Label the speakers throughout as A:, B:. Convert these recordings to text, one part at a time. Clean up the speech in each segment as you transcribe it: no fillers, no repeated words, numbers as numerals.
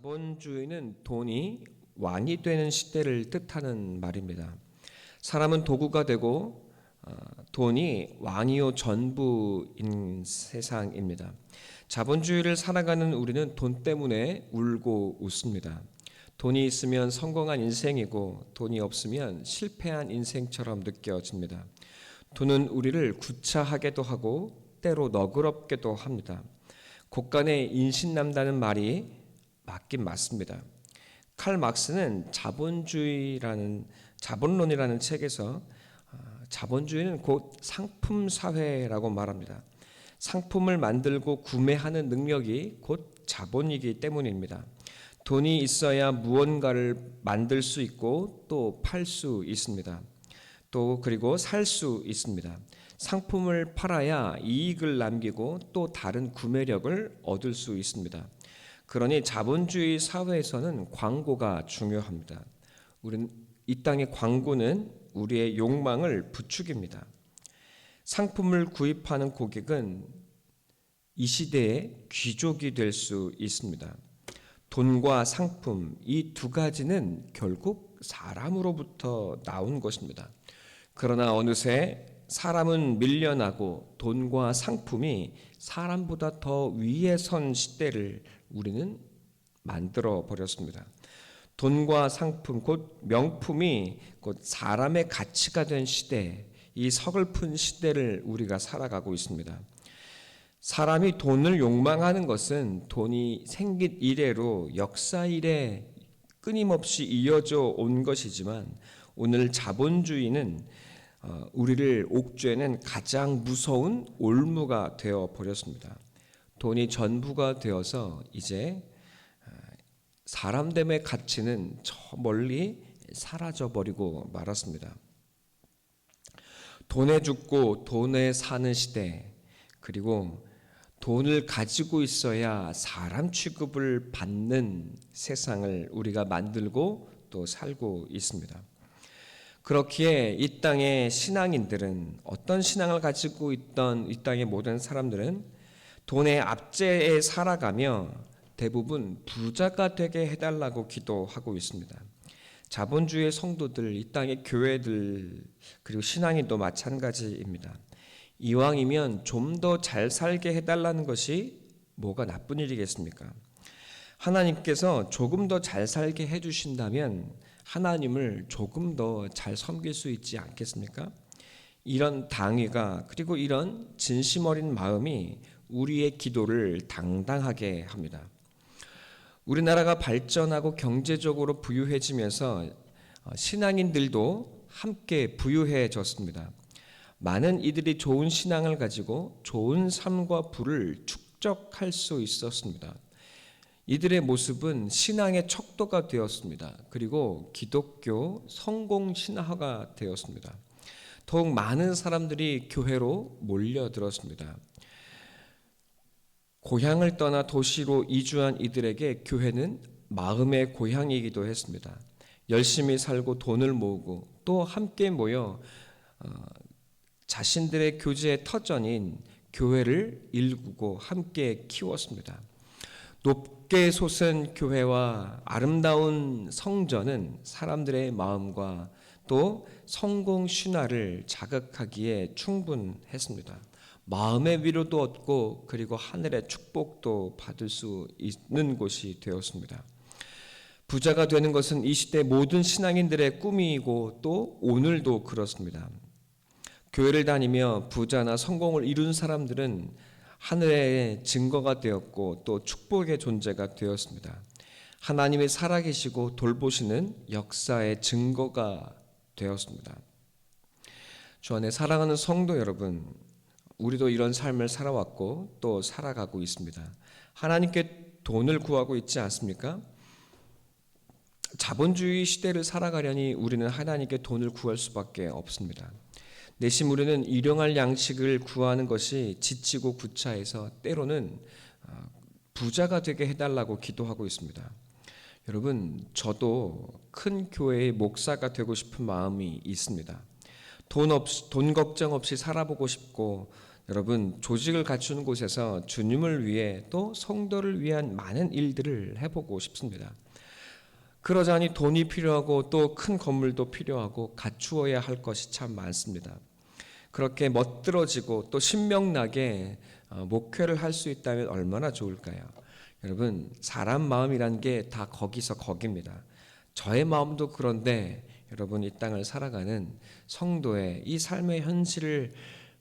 A: 자본주의는 돈이 왕이 되는 시대를 뜻하는 말입니다. 사람은 도구가 되고 돈이 왕이요 전부인 세상입니다. 자본주의를 살아가는 우리는 돈 때문에 울고 웃습니다. 돈이 있으면 성공한 인생이고 돈이 없으면 실패한 인생처럼 느껴집니다. 돈은 우리를 구차하게도 하고 때로 너그럽게도 합니다. 곳간에 인신난다는 말이 맞긴 맞습니다. 칼 막스는 자본론이라는 책에서 자본주의는 곧 상품 사회라고 말합니다. 상품을 만들고 구매하는 능력이 곧 자본이기 때문입니다. 돈이 있어야 무언가를 만들 수 있고 또 팔 수 있습니다. 또 그리고 살 수 있습니다. 상품을 팔아야 이익을 남기고 또 다른 구매력을 얻을 수 있습니다. 그러니 자본주의 사회에서는 광고가 중요합니다. 이 땅의 광고는 우리의 욕망을 부추깁니다. 상품을 구입하는 고객은 이 시대의 귀족이 될 수 있습니다. 돈과 상품, 이 두 가지는 결국 사람으로부터 나온 것입니다. 그러나 어느새 사람은 밀려나고 돈과 상품이 사람보다 더 위에 선 시대를 우리는 만들어 버렸습니다. 돈과 상품, 곧 명품이 곧 사람의 가치가 된 시대, 이 서글픈 시대를 우리가 살아가고 있습니다. 사람이 돈을 욕망하는 것은 돈이 생긴 이래로 역사 이래 끊임없이 이어져 온 것이지만 오늘 자본주의는 우리를 옥죄는 가장 무서운 올무가 되어 버렸습니다. 돈이 전부가 되어서 이제 사람됨의 가치는 저 멀리 사라져 버리고 말았습니다. 돈에 죽고 돈에 사는 시대, 그리고 돈을 가지고 있어야 사람 취급을 받는 세상을 우리가 만들고 또 살고 있습니다. 그렇기에 이 땅의 신앙인들은 어떤 신앙을 가지고 있던 이 땅의 모든 사람들은 돈의 압제에 살아가며 대부분 부자가 되게 해달라고 기도하고 있습니다. 자본주의 성도들, 이 땅의 교회들, 그리고 신앙인도 마찬가지입니다. 이왕이면 좀 더 잘 살게 해달라는 것이 뭐가 나쁜 일이겠습니까? 하나님께서 조금 더 잘 살게 해주신다면 하나님을 조금 더 잘 섬길 수 있지 않겠습니까? 이런 당위가 그리고 이런 진심 어린 마음이 우리의 기도를 당당하게 합니다. 우리나라가 발전하고 경제적으로 부유해지면서 신앙인들도 함께 부유해졌습니다. 많은 이들이 좋은 신앙을 가지고 좋은 삶과 부를 축적할 수 있었습니다. 이들의 모습은 신앙의 척도가 되었습니다. 그리고 기독교 성공 신화가 되었습니다. 더욱 많은 사람들이 교회로 몰려들었습니다. 고향을 떠나 도시로 이주한 이들에게 교회는 마음의 고향이기도 했습니다. 열심히 살고 돈을 모으고 또 함께 모여 자신들의 교제의 터전인 교회를 일구고 함께 키웠습니다. 높게 솟은 교회와 아름다운 성전은 사람들의 마음과 또 성공 신화를 자극하기에 충분했습니다. 마음의 위로도 얻고 그리고 하늘의 축복도 받을 수 있는 곳이 되었습니다. 부자가 되는 것은 이 시대 모든 신앙인들의 꿈이고 또 오늘도 그렇습니다. 교회를 다니며 부자나 성공을 이룬 사람들은 하늘의 증거가 되었고 또 축복의 존재가 되었습니다. 하나님이 살아계시고 돌보시는 역사의 증거가 되었습니다. 주 안에 사랑하는 성도 여러분, 우리도 이런 삶을 살아왔고 또 살아가고 있습니다. 하나님께 돈을 구하고 있지 않습니까? 자본주의 시대를 살아가려니 우리는 하나님께 돈을 구할 수밖에 없습니다. 내심 우리는 일용할 양식을 구하는 것이 지치고 구차해서 때로는 부자가 되게 해달라고 기도하고 있습니다. 여러분, 저도 큰 교회의 목사가 되고 싶은 마음이 있습니다. 돈 걱정 없이 살아보고 싶고 여러분, 조직을 갖추는 곳에서 주님을 위해 또 성도를 위한 많은 일들을 해보고 싶습니다. 그러자니 돈이 필요하고 또 큰 건물도 필요하고 갖추어야 할 것이 참 많습니다. 그렇게 멋들어지고 또 신명나게 목회를 할 수 있다면 얼마나 좋을까요? 여러분, 사람 마음이란 게 다 거기서 거깁니다. 저의 마음도 그런데 여러분, 이 땅을 살아가는 성도의 이 삶의 현실을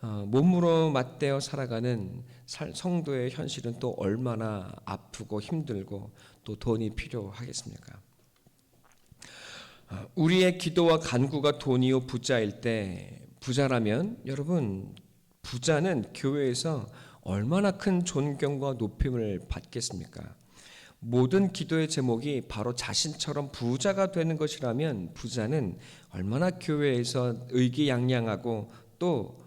A: 몸으로 맞대어 살아가는 성도의 현실은 또 얼마나 아프고 힘들고 또 돈이 필요하겠습니까? 우리의 기도와 간구가 돈이요 부자일 때, 부자라면 여러분, 부자는 교회에서 얼마나 큰 존경과 높임을 받겠습니까? 모든 기도의 제목이 바로 자신처럼 부자가 되는 것이라면 부자는 얼마나 교회에서 의기양양하고 또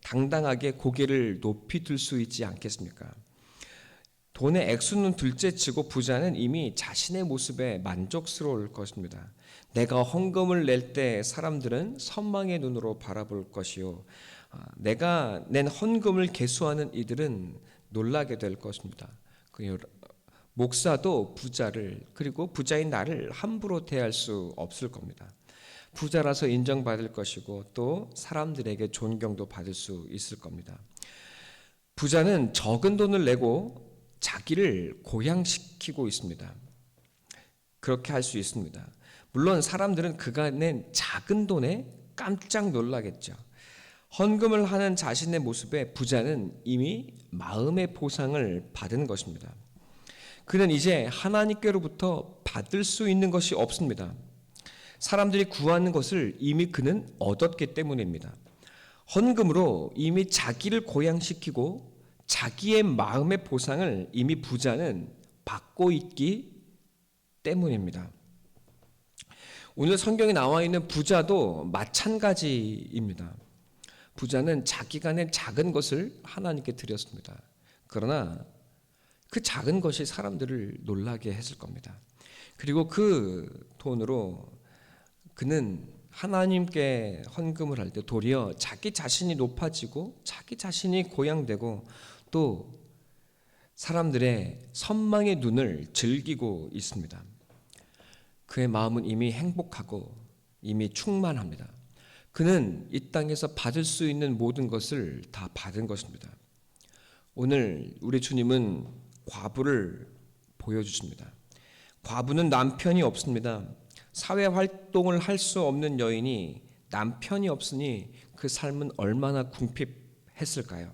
A: 당당하게 고개를 높이 들 수 있지 않겠습니까? 돈의 액수는 둘째치고 부자는 이미 자신의 모습에 만족스러울 것입니다. 내가 헌금을 낼 때 사람들은 선망의 눈으로 바라볼 것이요, 내가 낸 헌금을 계수하는 이들은 놀라게 될 것입니다. 목사도 부자를, 그리고 부자인 나를 함부로 대할 수 없을 겁니다. 부자라서 인정받을 것이고 또 사람들에게 존경도 받을 수 있을 겁니다. 부자는 적은 돈을 내고 자기를 고양시키고 있습니다. 그렇게 할 수 있습니다. 물론 사람들은 그가 낸 작은 돈에 깜짝 놀라겠죠. 헌금을 하는 자신의 모습에 부자는 이미 마음의 보상을 받은 것입니다. 그는 이제 하나님께로부터 받을 수 있는 것이 없습니다. 사람들이 구하는 것을 이미 그는 얻었기 때문입니다. 헌금으로 이미 자기를 고양시키고 자기의 마음의 보상을 이미 부자는 받고 있기 때문입니다. 오늘 성경에 나와 있는 부자도 마찬가지입니다. 부자는 자기가 낸 작은 것을 하나님께 드렸습니다. 그러나 그 작은 것이 사람들을 놀라게 했을 겁니다. 그리고 그 돈으로 그는 하나님께 헌금을 할 때 도리어 자기 자신이 높아지고 자기 자신이 고양되고 또 사람들의 선망의 눈을 즐기고 있습니다. 그의 마음은 이미 행복하고 이미 충만합니다. 그는 이 땅에서 받을 수 있는 모든 것을 다 받은 것입니다. 오늘 우리 주님은 과부를 보여주십니다. 과부는 남편이 없습니다. 사회 활동을 할 수 없는 여인이 남편이 없으니 그 삶은 얼마나 궁핍했을까요?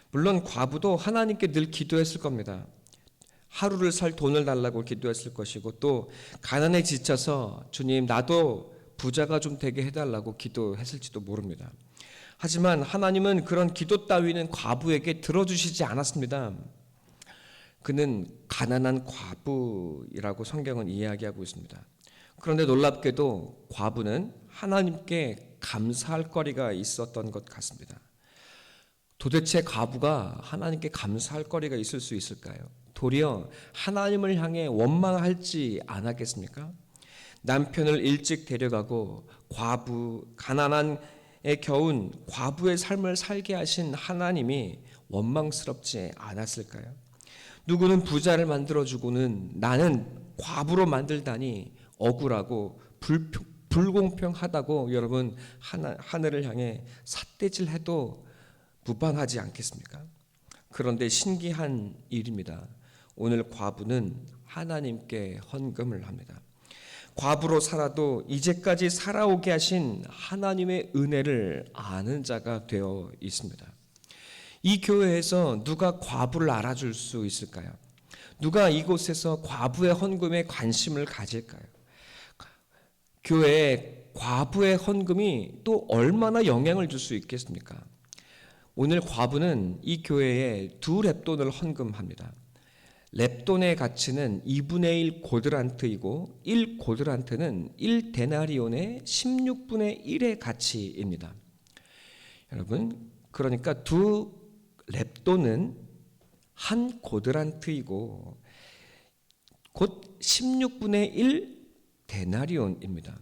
A: 물론 과부도 하나님께 늘 기도했을 겁니다. 하루를 살 돈을 달라고 기도했을 것이고 또 가난에 지쳐서 주님 나도 부자가 좀 되게 해달라고 기도했을지도 모릅니다. 하지만 하나님은 그런 기도 따위는 과부에게 들어주시지 않았습니다. 그는 가난한 과부이라고 성경은 이야기하고 있습니다. 그런데 놀랍게도 과부는 하나님께 감사할 거리가 있었던 것 같습니다. 도대체 과부가 하나님께 감사할 거리가 있을 수 있을까요? 도리어 하나님을 향해 원망할지 않았겠습니까? 남편을 일찍 데려가고 가난한에 겨운 과부의 삶을 살게 하신 하나님이 원망스럽지 않았을까요? 누구는 부자를 만들어주고는 나는 과부로 만들다니 억울하고 불공평하다고 여러분 하늘을 향해 삿대질해도 무방하지 않겠습니까? 그런데 신기한 일입니다. 오늘 과부는 하나님께 헌금을 합니다. 과부로 살아도 이제까지 살아오게 하신 하나님의 은혜를 아는 자가 되어 있습니다. 이 교회에서 누가 과부를 알아줄 수 있을까요? 누가 이곳에서 과부의 헌금에 관심을 가질까요? 교회에 과부의 헌금이 또 얼마나 영향을 줄 수 있겠습니까? 오늘 과부는 이 교회에 2렙돈을 헌금합니다. 렙돈의 가치는 2분의 1 고드란트이고 1 고드란트는 1데나리온의 16분의 1의 가치입니다. 여러분, 그러니까 2렙돈은 한 고드란트이고 곧 16분의 1 데나리온입니다.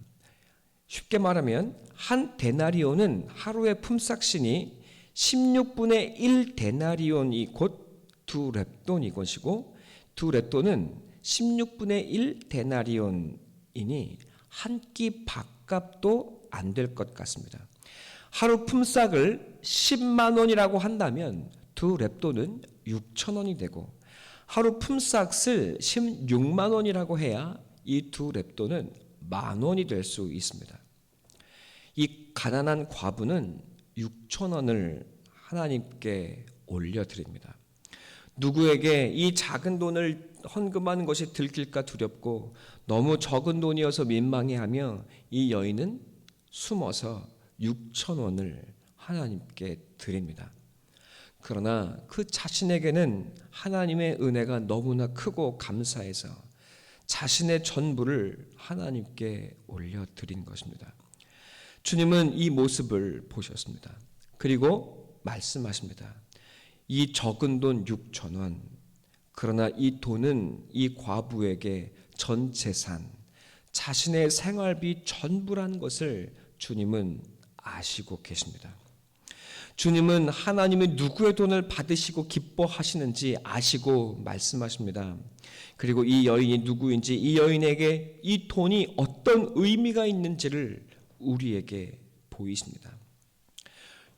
A: 쉽게 말하면 한 데나리온은 하루의 품삯이니 16분의 1 데나리온이 곧 2렙돈 것이고, 2렙돈은 16분의 1 데나리온이니 한 끼 밥값도 안 될 것 같습니다. 하루 품삯을 10만 원이라고 한다면 2렙돈은 6천 원이 되고, 하루 품삯을 16만 원이라고 해야 이 2렙돈은 만 원이 될 수 있습니다. 이 가난한 과부는 6천 원을 하나님께 올려드립니다. 누구에게 이 작은 돈을 헌금하는 것이 들킬까 두렵고 너무 적은 돈이어서 민망해하며 이 여인은 숨어서 6천 원을 하나님께 드립니다. 그러나 그 자신에게는 하나님의 은혜가 너무나 크고 감사해서 자신의 전부를 하나님께 올려드린 것입니다. 주님은 이 모습을 보셨습니다. 그리고 말씀하십니다. 이 적은 돈 6천 원, 그러나 이 돈은 이 과부에게 전 재산, 자신의 생활비 전부라는 것을 주님은 아시고 계십니다. 주님은 하나님이 누구의 돈을 받으시고 기뻐하시는지 아시고 말씀하십니다. 그리고 이 여인이 누구인지, 이 여인에게 이 돈이 어떤 의미가 있는지를 우리에게 보이십니다.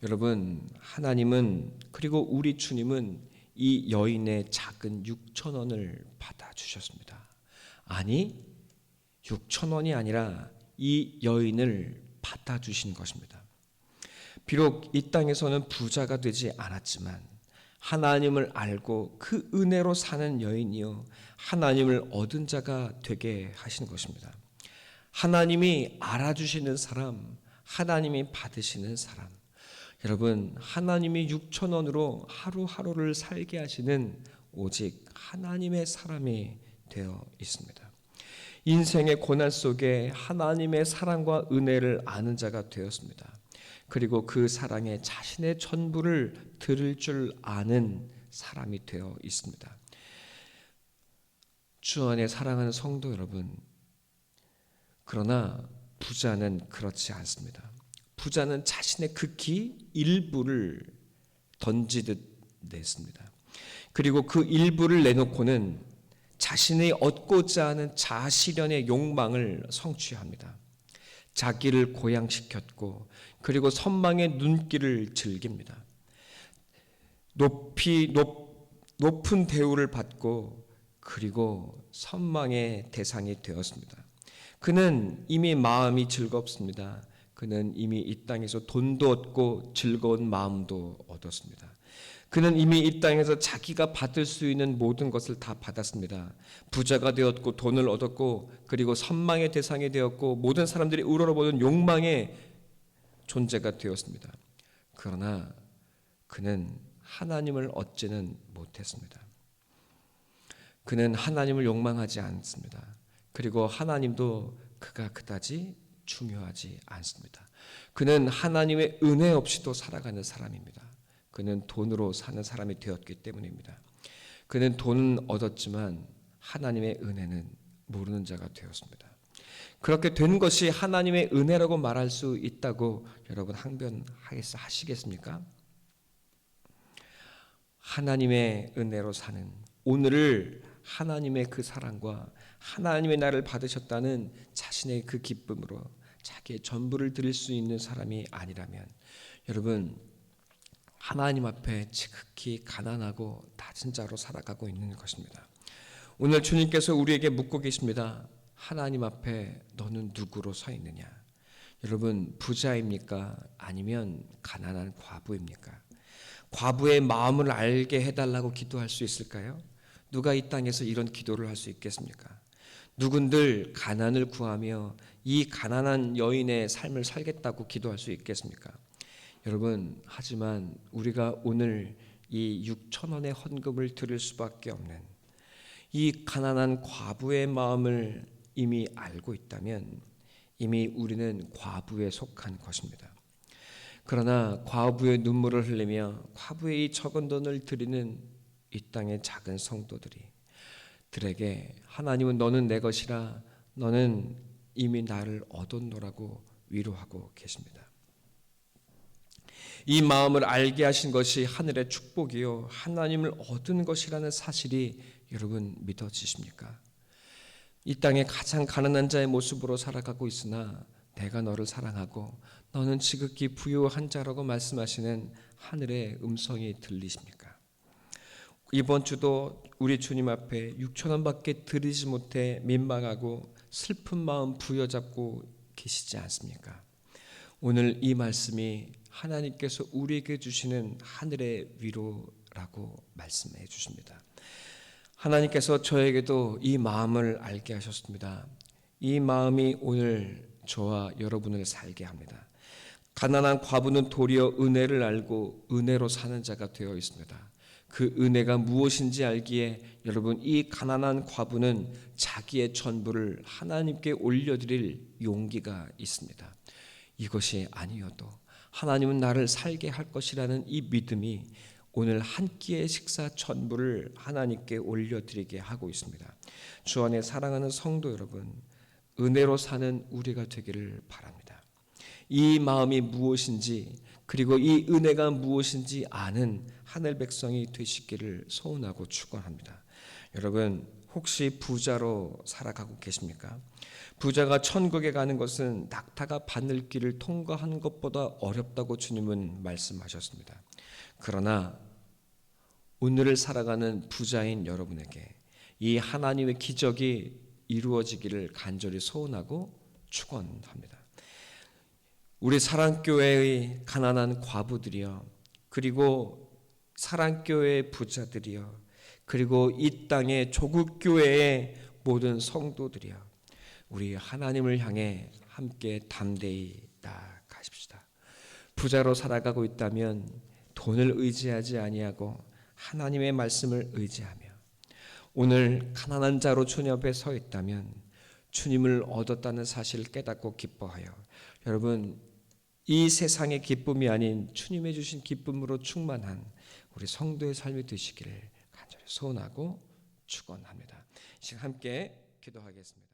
A: 여러분, 하나님은, 그리고 우리 주님은 이 여인의 작은 6천 원을 받아주셨습니다. 아니, 6천 원이 아니라 이 여인을 받아주신 것입니다. 비록 이 땅에서는 부자가 되지 않았지만 하나님을 알고 그 은혜로 사는 여인이요, 하나님을 얻은 자가 되게 하신 것입니다. 하나님이 알아주시는 사람, 하나님이 받으시는 사람. 여러분, 하나님이 6천 원으로 하루하루를 살게 하시는 오직 하나님의 사람이 되어 있습니다. 인생의 고난 속에 하나님의 사랑과 은혜를 아는 자가 되었습니다. 그리고 그 사랑에 자신의 전부를 드릴 줄 아는 사람이 되어 있습니다. 주 안에 사랑하는 성도 여러분, 그러나 부자는 그렇지 않습니다. 부자는 자신의 극히 일부를 던지듯 냈습니다. 그리고 그 일부를 내놓고는 자신이 얻고자 하는 자아실현의 욕망을 성취합니다. 자기를 고양시켰고, 그리고 선망의 눈길을 즐깁니다. 높은 대우를 받고, 그리고 선망의 대상이 되었습니다. 그는 이미 마음이 즐겁습니다. 그는 이미 이 땅에서 돈도 얻고 즐거운 마음도 얻었습니다. 그는 이미 이 땅에서 자기가 받을 수 있는 모든 것을 다 받았습니다. 부자가 되었고 돈을 얻었고, 그리고 선망의 대상이 되었고, 모든 사람들이 우러러보는 욕망의 존재가 되었습니다. 그러나 그는 하나님을 얻지는 못했습니다. 그는 하나님을 욕망하지 않습니다. 그리고 하나님도 그가 그다지 중요하지 않습니다. 그는 하나님의 은혜 없이도 살아가는 사람입니다. 그는 돈으로 사는 사람이 되었기 때문입니다. 그는 돈은 얻었지만 하나님의 은혜는 모르는 자가 되었습니다. 그렇게 된 것이 하나님의 은혜라고 말할 수 있다고 여러분 항변하시겠습니까? 하나님의 은혜로 사는, 오늘을 하나님의 그 사랑과 하나님의 나를 받으셨다는 자신의 그 기쁨으로 자기의 전부를 드릴 수 있는 사람이 아니라면 여러분, 하나님 앞에 지극히 가난하고 낮은 자로 살아가고 있는 것입니다. 오늘 주님께서 우리에게 묻고 계십니다. 하나님 앞에 너는 누구로 서 있느냐? 여러분, 부자입니까? 아니면 가난한 과부입니까? 과부의 마음을 알게 해달라고 기도할 수 있을까요? 누가 이 땅에서 이런 기도를 할 수 있겠습니까? 누군들 가난을 구하며 이 가난한 여인의 삶을 살겠다고 기도할 수 있겠습니까? 여러분, 하지만 우리가 오늘 이 6천 원의 헌금을 드릴 수밖에 없는 이 가난한 과부의 마음을 이미 알고 있다면 이미 우리는 과부에 속한 것입니다. 그러나 과부의 눈물을 흘리며 과부의 이 적은 돈을 드리는 이 땅의 작은 성도들에게 하나님은 너는 내 것이라, 너는 이미 나를 얻었노라고 위로하고 계십니다. 이 마음을 알게 하신 것이 하늘의 축복이요 하나님을 얻은 것이라는 사실이 여러분 믿어지십니까? 이 땅에 가장 가난한 자의 모습으로 살아가고 있으나 내가 너를 사랑하고 너는 지극히 부유한 자라고 말씀하시는 하늘의 음성이 들리십니까? 이번 주도 우리 주님 앞에 6천 원밖에 드리지 못해 민망하고 슬픈 마음 부여잡고 계시지 않습니까? 오늘 이 말씀이 하나님께서 우리에게 주시는 하늘의 위로라고 말씀해 주십니다. 하나님께서 저에게도 이 마음을 알게 하셨습니다. 이 마음이 오늘 저와 여러분을 살게 합니다. 가난한 과부는 도리어 은혜를 알고 은혜로 사는 자가 되어 있습니다. 그 은혜가 무엇인지 알기에 여러분 이 가난한 과부는 자기의 전부를 하나님께 올려드릴 용기가 있습니다. 이것이 아니어도 하나님은 나를 살게 할 것이라는 이 믿음이 오늘 한 끼의 식사 전부를 하나님께 올려드리게 하고 있습니다. 주 안에 사랑하는 성도 여러분, 은혜로 사는 우리가 되기를 바랍니다. 이 마음이 무엇인지 그리고 이 은혜가 무엇인지 아는 하늘 백성이 되시기를 소원하고 축원합니다. 여러분 혹시 부자로 살아가고 계십니까? 부자가 천국에 가는 것은 낙타가 바늘길을 통과하는 것보다 어렵다고 주님은 말씀하셨습니다. 그러나 오늘을 살아가는 부자인 여러분에게 이 하나님의 기적이 이루어지기를 간절히 소원하고 축원합니다. 우리 사랑교회의 가난한 과부들이여, 그리고 사랑교회의 부자들이여, 그리고 이 땅의 조국교회의 모든 성도들이여, 우리 하나님을 향해 함께 담대히 나아가십시다. 부자로 살아가고 있다면 돈을 의지하지 아니하고 하나님의 말씀을 의지하며, 오늘 가난한 자로 주님 앞에 서 있다면 주님을 얻었다는 사실을 깨닫고 기뻐하여 여러분 이 세상의 기쁨이 아닌 주님의 주신 기쁨으로 충만한 우리 성도의 삶이 되시기를 간절히 소원하고 축원합니다. 이 시간 함께 기도하겠습니다.